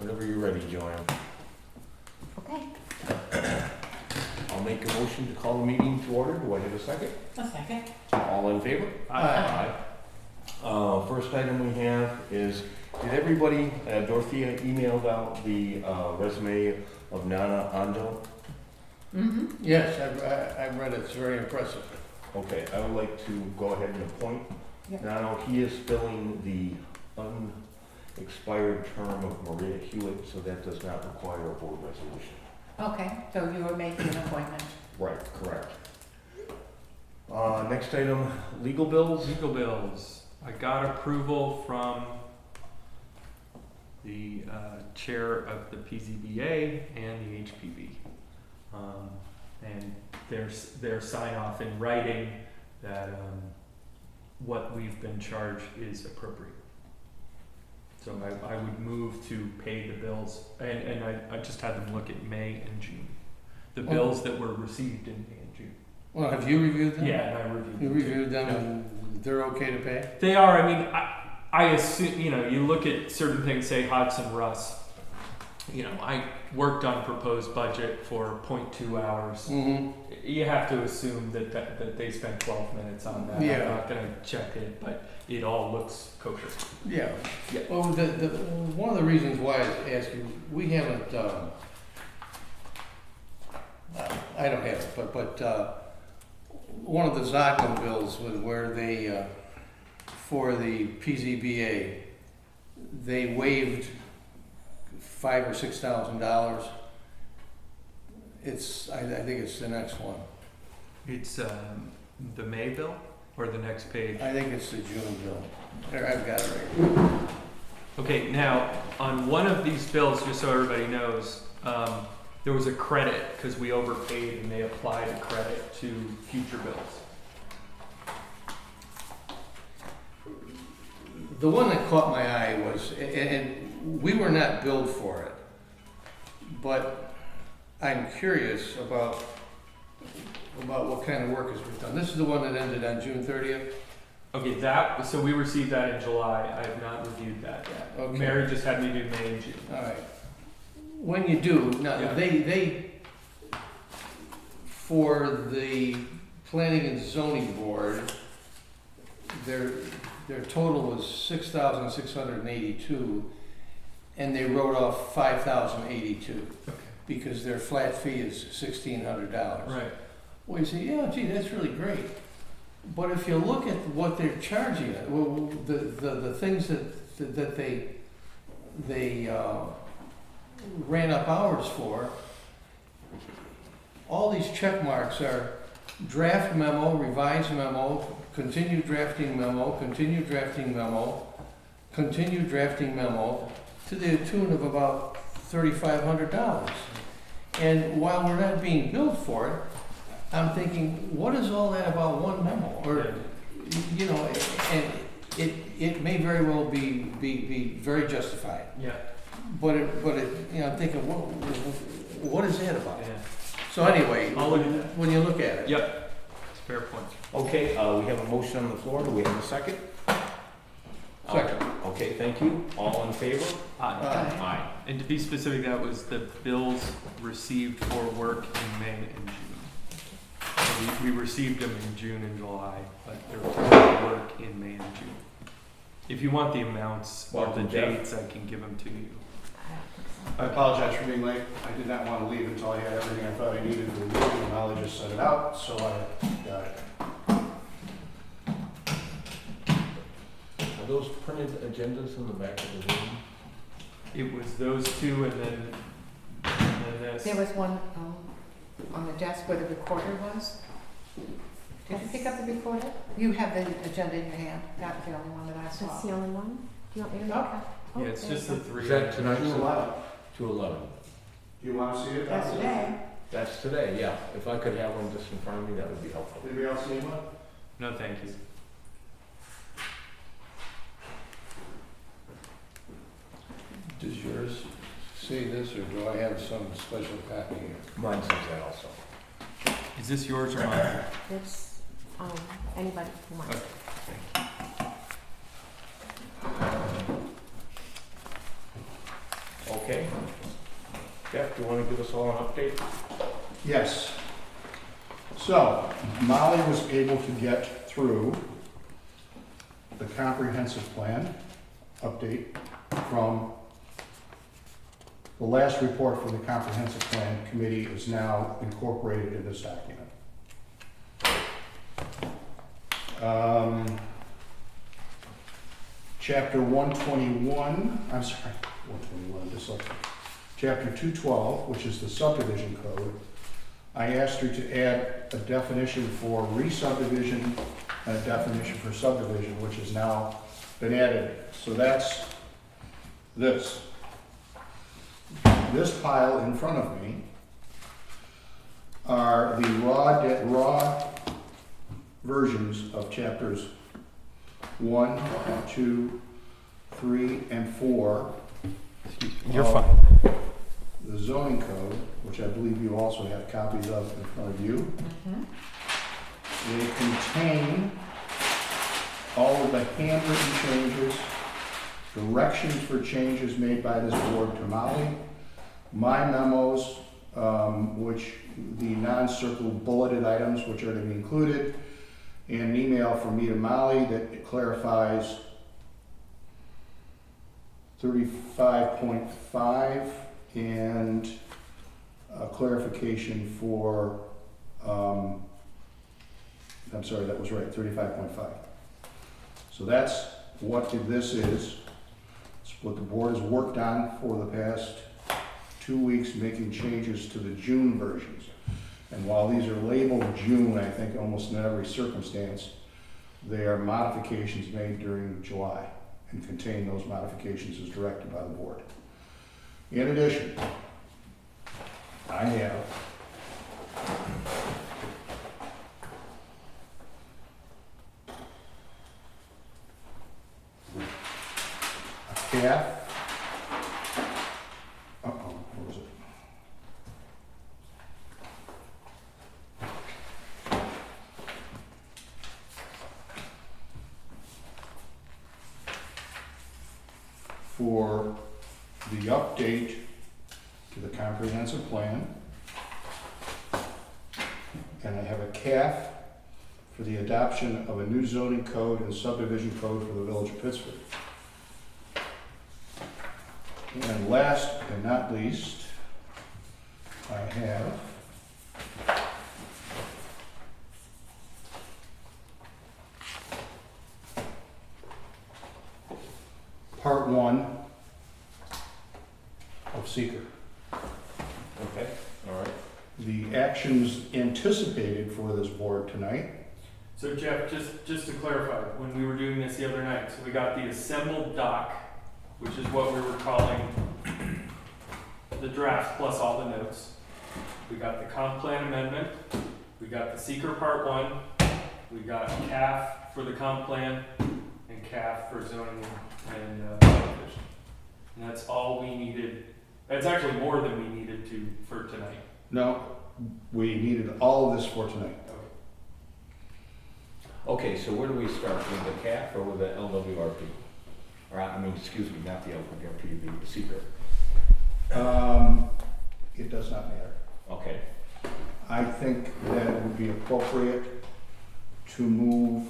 Whenever you're ready, Joanne. Okay. I'll make a motion to call the meeting to order. Do I have a second? A second. All in favor? Aye. First item we have is, did everybody, Dorothea emailed out the resume of Nana Ando? Mm-hmm. Yes, I've read it, it's very impressive. Okay, I would like to go ahead and appoint Yep. Nana. He is filling the unexpired term of Maria Hewitt, so that does not require a board resolution. Okay, so you were making an appointment. Right, correct. Next item, legal bills. Legal bills. I got approval from the chair of the PZBA and the HPV. And their sign off in writing that what we've been charged is appropriate. So I would move to pay the bills, and I just had them look at May and June. The bills that were received in May and June. Well, have you reviewed them? Yeah, and I reviewed them. You too. reviewed them Yeah. and they're okay to pay? They are. I mean, I assume, you look at certain things, say Hudson Russ. I worked on proposed budget for 0.2 hours. Mm-hmm. You have to assume that they spent 12 minutes on that. Yeah. I'm not going to check it, but it all looks kosher. Yeah. Yeah. Well, one of the reasons why I ask you, we haven't, I don't have it, but one of the Zoglin bills was where they, for the PZBA, they waived $5,000 or $6,000. I think it's the next one. It's the May bill or the next page? I think it's the June bill. There, I've got it right here. Okay, now on one of these bills, just so everybody knows, there was a credit because we overpaid and they applied a credit to future bills. The one that caught my eye was, and we were not billed for it, but I'm curious about what kind of work has been done. This is the one that ended on June 30th? Okay, so we received that in July. I have not reviewed that yet. Okay. Mary just had me do May and June. All right. When you do, now, Yeah. they, for the Planning and Zoning Board, their total was $6,682, and they wrote off $5,082 Okay. because their flat fee is $1,600. Right. Well, you say, yeah, gee, that's really great. But if you look at what they're charging, well, the things that they ran up hours for, all these check marks are draft memo, revised memo, continued drafting memo, continued drafting memo, continued drafting memo, to the tune of about $3,500. And while we're not being billed for it, I'm thinking, what is all that about one memo? Or, and it may very well be very justified. Yeah. But I'm thinking, what is that about? Yeah. So anyway, I'll look at that. when you look at it. Yep. It's a fair point. Okay, we have a motion on the floor. Do we have a second? Second. Okay, thank you. All in favor? Aye. Aye. And to be specific, that was the bills received for work in May and June. So we received them in June and July, but they were for work in May and June. If you want the amounts or the Welcome, Jeff. dates, I can give them to you. I apologize for being late. I did not want to leave until I had everything I thought I needed for the meeting, and Holly just set it out, so I got it. Are those printed agendas in the back of the room? It was those two and then this. There was one on the desk where the recorder was. Did you pick up the recorder? You have the agenda in your hand. That was the only one that I saw. That's the only one? Do you want me to No. look at? Yeah, it's just the three. Is that tonight? 211. 211. Do you want to see it? That's today. That's today, yeah. If I could have one just in front of me, that would be helpful. Anybody else see one? No, thank you. Does yours say this, or do I have some special copy here? Mine says that also. Is this yours or mine? It's, anybody who wants. Okay. Okay, you wanna give us all an update? Yes. So, Molly was able to get through the comprehensive plan update from the last report from the comprehensive plan committee is now incorporated in this document. Chapter 121, I'm sorry, 121, this is Chapter 212, which is the subdivision code, I asked her to add a definition for re-subdivision and a definition for subdivision, which has now been added. So that's this. This pile in front of me are the raw versions of chapters 1, 2, 3, and 4. You're of fine. The zoning code, which I believe you also have copies of in front of you. They contain all of the handwritten changes, directions for changes made by this board to Molly, my memos, which the non-circled bulleted items which are to be included, and an email from me to Molly that clarifies 35.5 and a clarification for, I'm sorry, that was right, 35.5. So that's what this is. It's what the board has worked on for the past 2 weeks, making changes to the June versions. And while these are labeled June, I think almost in every circumstance, they are modifications made during July and contain those modifications as directed by the board. In addition, I have a calf. What was it? For the update to the comprehensive plan. And I have a CAF for the adoption of a new zoning code and subdivision code for the village of Pittsburgh. And last but not least, I have part 1 of seeker. Okay, all right. The actions anticipated for this board tonight. So Jeff, just to clarify, when we were doing this the other night, so we got the assembled doc, which is what we were calling the draft plus all the notes. We got the comp plan amendment, we got the seeker part 1, we got CAF for the comp plan, and CAF for zoning and subdivision. And that's all we needed. That's actually more than we needed for tonight. No, we needed all of this for tonight. Okay, so where do we start, with the CAF or with the LWRP? Or, I mean, excuse me, not the LWRP, the seeker. It does not matter. Okay, I think that it would be appropriate to move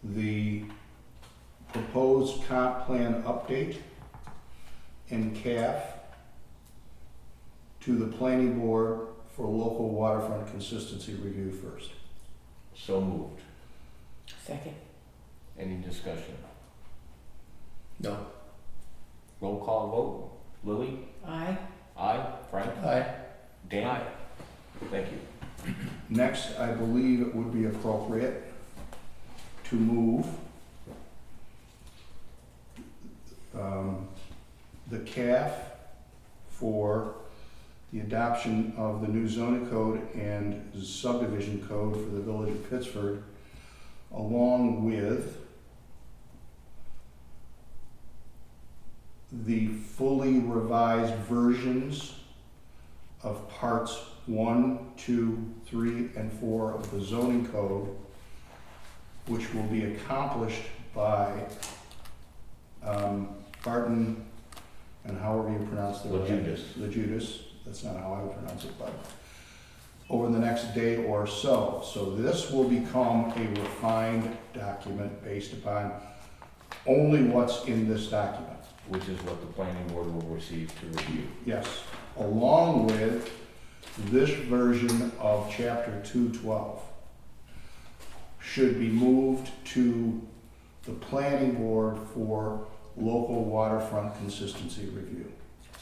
the proposed comp plan update and CAF to the planning board for local waterfront consistency review first. so moved. Second. Any discussion? No. Roll call vote. Lily? Aye. Aye. Frank? Aye. Dan? Aye. Thank you. Next, I believe it would be appropriate to move the CAF for the adoption of the new zoning code and subdivision code for the village of Pittsburgh, along with the fully revised versions of parts 1, 2, 3, and 4 of the zoning code, which will be accomplished by Barton and however you pronounce the Lejudas. Lejudas, that's not how I would pronounce it, but over the next day or so. So this will become a refined document based upon only what's in this document. Which is what the planning board will receive to review. Yes, along with this version of chapter 212 should be moved to the planning board for local waterfront consistency review.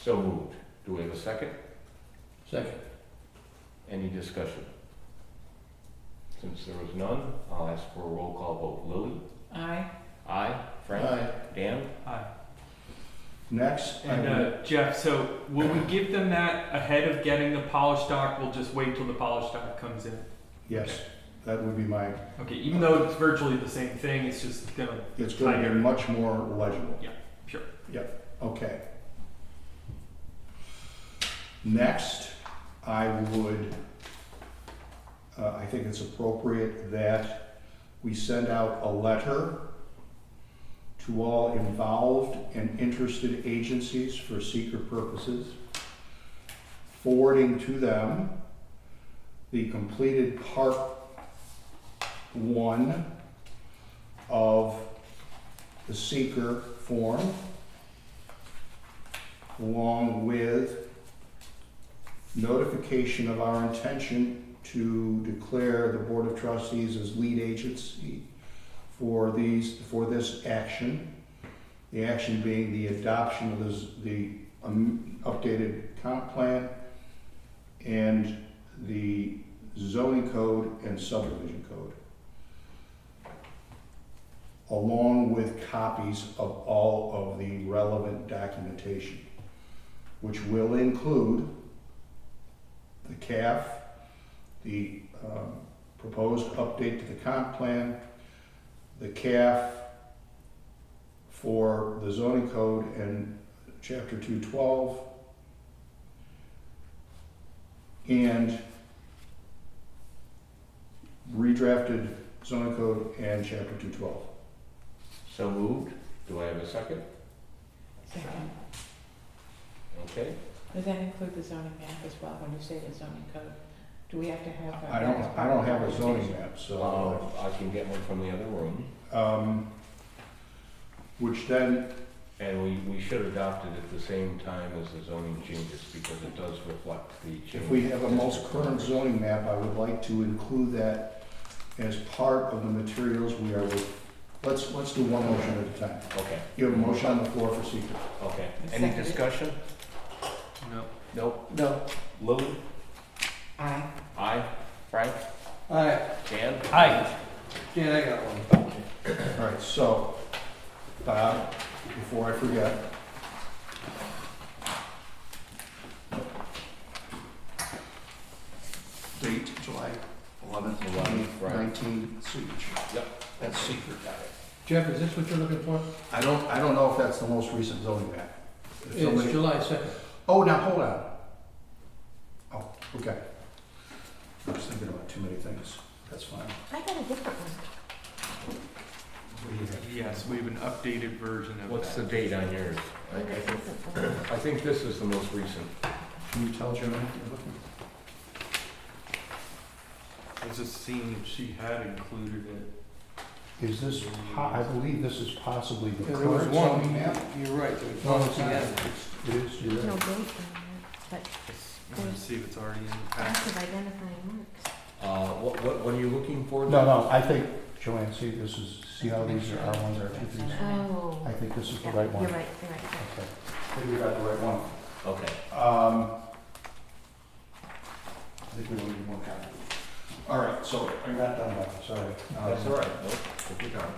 So moved. Do we have a second? Second. Any discussion? Since there was none, I'll ask for a roll call vote. Lily? Aye. Aye. Frank? Aye. Dan? Aye. Next, I And would- Jeff, so will we give them that ahead of getting the polished dock? We'll just wait till the polished dock comes in. yes, that would be my, Okay, even though it's virtually the same thing, it's just gonna. it's going to be much more legible. Yeah, sure. Okay. Next, I would, I think it's appropriate that we send out a letter to all involved and interested agencies for seeker purposes, forwarding to them the completed part 1 of the seeker form, along with notification of our intention to declare the Board of Trustees as lead agency for this action. The action being the adoption of the updated comp plan and the zoning code and subdivision code, along with copies of all of the relevant documentation, which will include the CAF, the proposed update to the comp plan, the CAF for the zoning code and chapter 212, and redrafted zoning code and chapter 212. So moved. Do I have a second? Second. Okay. Does that include the zoning map as well, when you say the zoning code? Do we have to have? I don't have a zoning map, so, I can get one from the other room. which then, And we should adopt it at the same time as the zoning changes because it does reflect the change. if we have a most current zoning map, I would like to include that as part of the materials we are with. Let's do one motion at a time. Okay, You have a motion on the floor for seeker. okay. Any Seconded. discussion? No. Nope. No. Lily? Aye. Aye. Frank? Aye. Dan? Aye. Dan, I got one. All right, so, Bob, before I forget. Date, July 11th, 11th, right. 2019, siege. Yep. That's secret. Jeff, is this what you're looking for? I don't know if that's the most recent zoning map. If It's somebody- July 2nd. Oh, now, hold on. Oh, okay. I was thinking about too many things. That's fine. I got a different one. Yes, we have an updated version of that. What's the date on yours? I Maybe think, this isn't the one. I think this is the most recent. Can you tell Joanne if you're looking? I was just seeing if she had included it. Is this, I believe this is possibly the Yeah, there was current one, zoning map? you're right, there was No, one it's at not. the end. It is, you're No right. date on there, but I want to see if it's already in the packet. active identifying marks. What are you looking for? No, I think, Joanne, see, see how these are R1s, R2s? Oh. I think this is the Yeah, right one. You're right, you're right. Okay. I think we got the right one. Okay. I think we don't need more copies. All right, so I'm not done, Bob, sorry. That's all right. Nope. Take your time.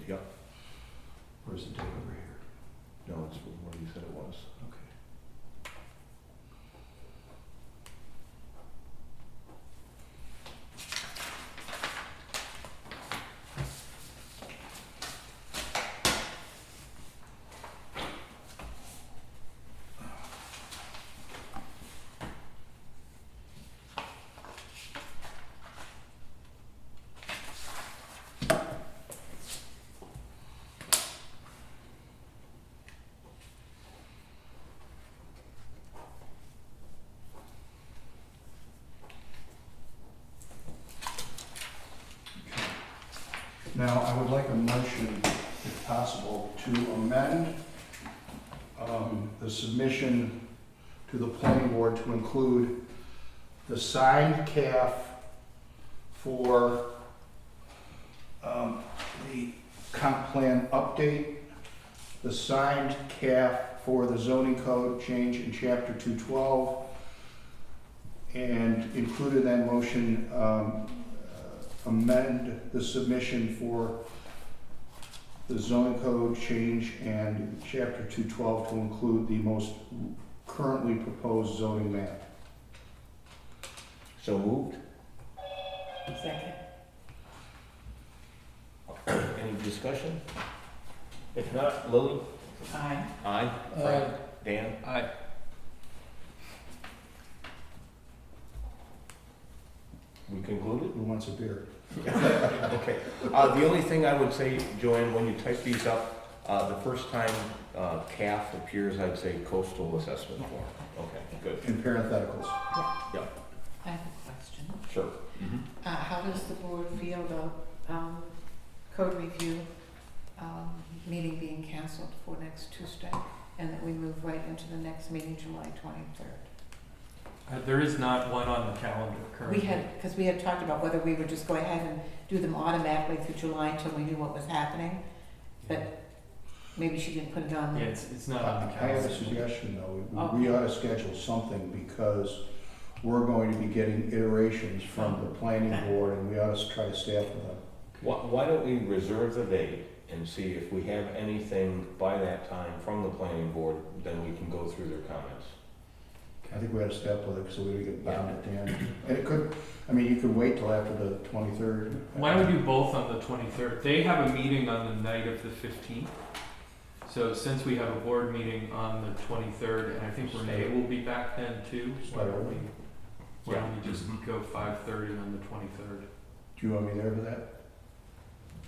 Yep. Where's the date over here? No, it's what you said it was. Okay. Now, I would like a motion, if possible, to amend the submission to the planning board to include the signed CAF for the comp plan update, the signed CAF for the zoning code change in chapter 212, and included in that motion amend the submission for the zoning code change and chapter 212 to include the most currently proposed zoning map. So moved. Second. Any discussion? If not, Lily? Aye. Aye. Frank? Dan? Aye. We concluded? Who wants a beer? Okay. The only thing I would say, Joanne, when you type these up, the first time CAF appears, I'd say coastal assessment form. Okay, good. In parentheticals. I have a question. Sure. How does the board feel about code review meeting being canceled for next Tuesday? And that we move right into the next meeting, July 23rd? There is not one on the calendar currently. Because we had talked about whether we would just go ahead and do them automatically through July until we knew what was happening. But maybe she didn't put it on Yeah, there. it's not on the I have a calendar. suggestion though. Okay. We ought to schedule something because we're going to be getting iterations from the planning board and we ought to try to stay up with them. Why don't we reserve the date and see if we have anything by that time from the planning board, then we can go through their comments. I think we ought to stay up with it so we don't get bound at the end. And it could, I mean, you could wait till after the 23rd. Why don't we do both on the 23rd? They have a meeting on the night of the 15th. So since we have a board meeting on the 23rd, and I think Renee will be back then too, why don't we just go 5:30 on the 23rd? Do you want me there for that?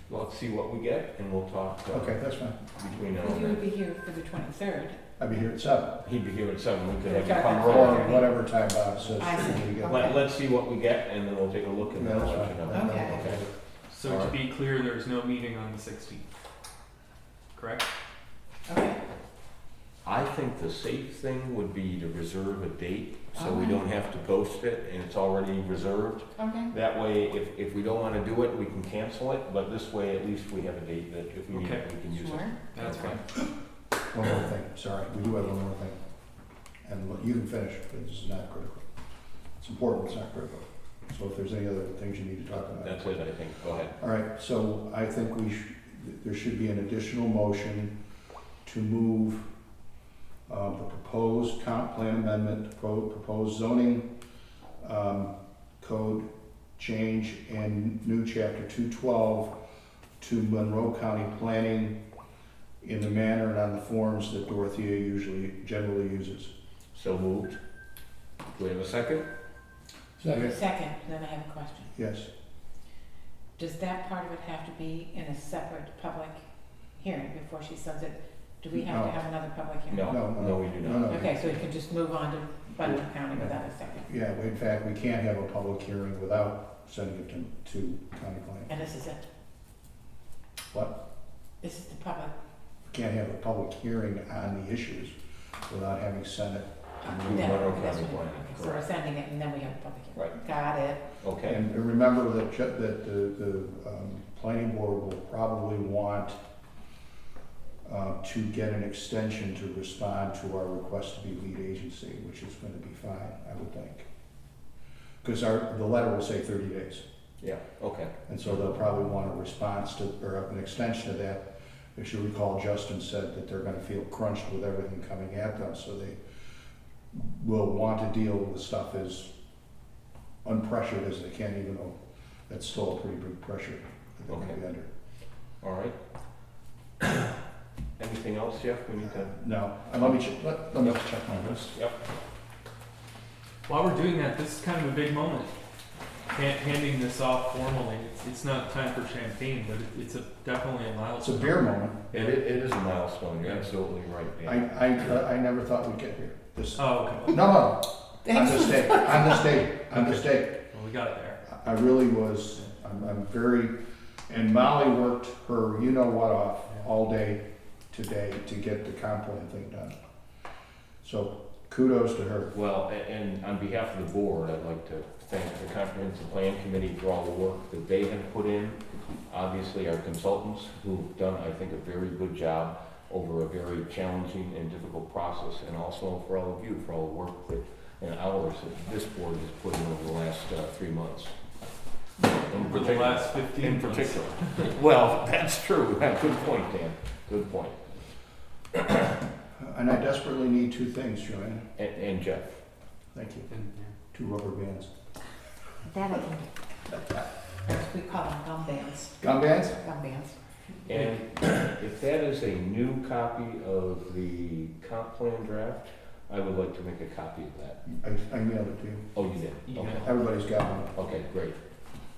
Well, let's see what we get and we'll talk Okay, that's fine. between now Because and you would then. be here for the 23rd. I'll be here at 7. He'd be here at 7, we could have Okay. you come Or early. Or whatever time Bob says. I see. we get. Okay. Let's see what we get and then we'll take a look and then Yeah, I'll that's let you know. fine. Okay. Okay. So to Alright. be clear, there's no meeting on the 16th. Correct? Okay. I think the safe thing would be to reserve a date, so we Okay. don't have to post it and it's already reserved. Okay. That way, if we don't wanna do it, we can cancel it, but this way, at least we have a date that if we need it, we can use it. Sure. That's Okay. fine. One more thing, sorry, we do have one more thing. And look, you can finish, but this is not critical. It's important, it's not critical. So if there's any other things you need to talk about. That's it, I think, go ahead. All right, so I think there should be an additional motion to move the proposed comp plan amendment, proposed zoning code change and new chapter 212 to Monroe County Planning in the manner and on the forms that Dorothea generally uses. So moved. Do we have a second? Second. Second, then I have a question. Yes. Does that part of it have to be in a separate public hearing before she sends it? Do we have to No. have another public hearing? No, we do not. No. Okay, so we can just move on to Butler County without a second. Yeah, in fact, we can't have a public hearing without sending it to county planning. And this is it? What? This is the public? We can't have a public hearing on the issues without having sent it. To Yeah, Monroe that's County what- Planning, okay, so we're correct. sending it and then we have a public hearing. Right. Got it. Okay, And remember that the planning board will probably want to get an extension to respond to our request to be lead agency, which is going to be fine, I would think. Because the letter will say 30 days. yeah, okay. And so they'll probably want a response to, or an extension of that. If you recall, Justin said that they're gonna feel crunched with everything coming at them, so they will want to deal with the stuff as unpressured as they can, even though that's still a pretty big pressure that they're gonna be under. All right. Anything else, Jeff, we need to? No, let me just check my list. Yep. While we're doing that, this is kind of a big moment. Handing this off formally. It's not time for champagne, but it's definitely a It's a milestone. beer moment. It is a milestone, you're absolutely right. Dan. I never thought we'd get here. This, Oh, okay. no, on this day, on this day. Well, we got it there. I really was, I'm very And Molly worked her you-know-what off all day today to get the comp plan thing done. So kudos to her. Well, and on behalf of the board, I'd like to thank the Comprehensive Plan Committee for all the work that they have put in. Obviously, our consultants who've done, I think, a very good job over a very challenging and difficult process, and also for all of you, for all the work that, and hours that this board has put in over the last 3 months. Over the last 15 In months. particular. Well, that's true. Good point, Dan. Good point. And I desperately need 2 things, Joanne. And Jeff. Thank you. And, 2 rubber bands. That I can, We call them gum bands, Gum bands? gum bands. And if that is a new copy of the comp plan draft, I would like to make a copy of that. I mailed it to you. Oh, you did? Yeah. Okay. Everybody's got one. Okay, great.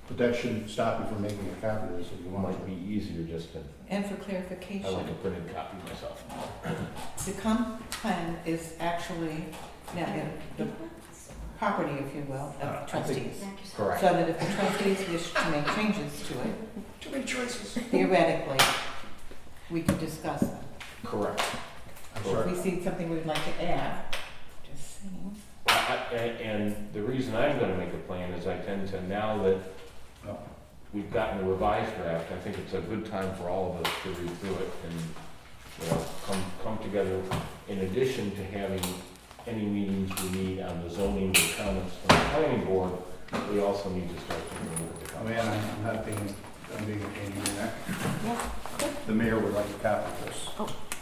But that shouldn't stop you from making a copy of this if you It want might to. be easier just to, And for I like a clarification, printed copy myself. the comp plan is actually, now, the property, if you will, of I the think- trustees. Correct. So that if the trustees wish to make changes to it, Too many choices. theoretically, we could discuss them. Correct. I'm If sorry. we see something we'd like to add, just saying. And the reason I'm gonna make a plan is I tend to, now that Oh. we've gotten a revised draft, I think it's a good time for all of us to read through it and, you know, come together. In addition to having any meetings we need on the zoning or comments from the planning board, we also need to start thinking about the Oh, comments. man, I'm not being, I'm being a pain in the neck. yeah, The mayor would like a copy of this.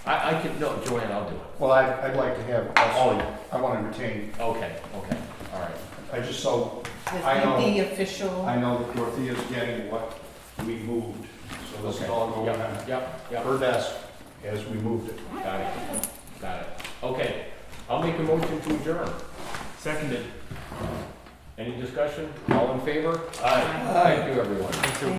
I can, no, Joanne, I'll do it. Well, I'd like to have, Oh, I want to retain, okay, all right. I just so, This I know. may be official, I know that Dorothea's getting what we moved, so this is Okay. all going on Yep, her desk as we moved it. got it, got it. Okay, I'll make a motion to adjourn. Seconded. Any discussion? All in favor? Aye. Thank you, everyone. Thanks, everyone.